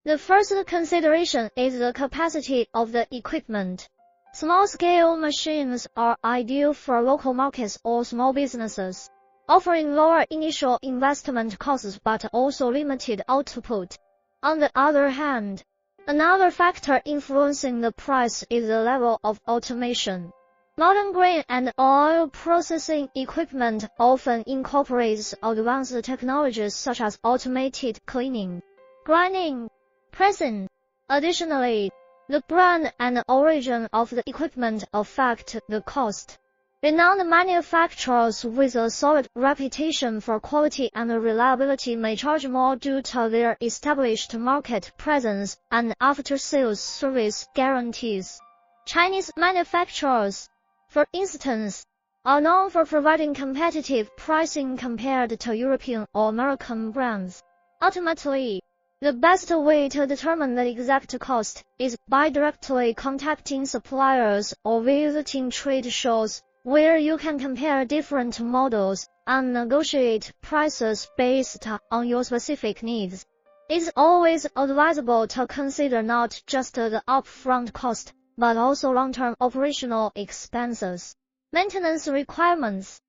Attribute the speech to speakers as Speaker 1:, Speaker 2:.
Speaker 1: The first consideration is the capacity of the equipment. Small-scale machines are ideal for local markets or small businesses, offering lower initial investment costs but also limited output. On the other hand, another factor influencing the price is the level of automation. Modern grain and oil processing equipment often incorporates advanced technologies such as automated cleaning, grinding, pressing. Additionally, the brand and origin of the equipment affect the cost. Renowned manufacturers with a solid reputation for quality and reliability may charge more due to their established market presence and after-sales service guarantees. Chinese manufacturers, for instance, are known for providing competitive pricing compared to European or American brands. Ultimately, the best way to determine the exact cost is by directly contacting suppliers or visiting trade shows, where you can compare different models and negotiate prices based on your specific needs. It's always advisable to consider not just the upfront cost, but also long-term operational expenses, maintenance requirements,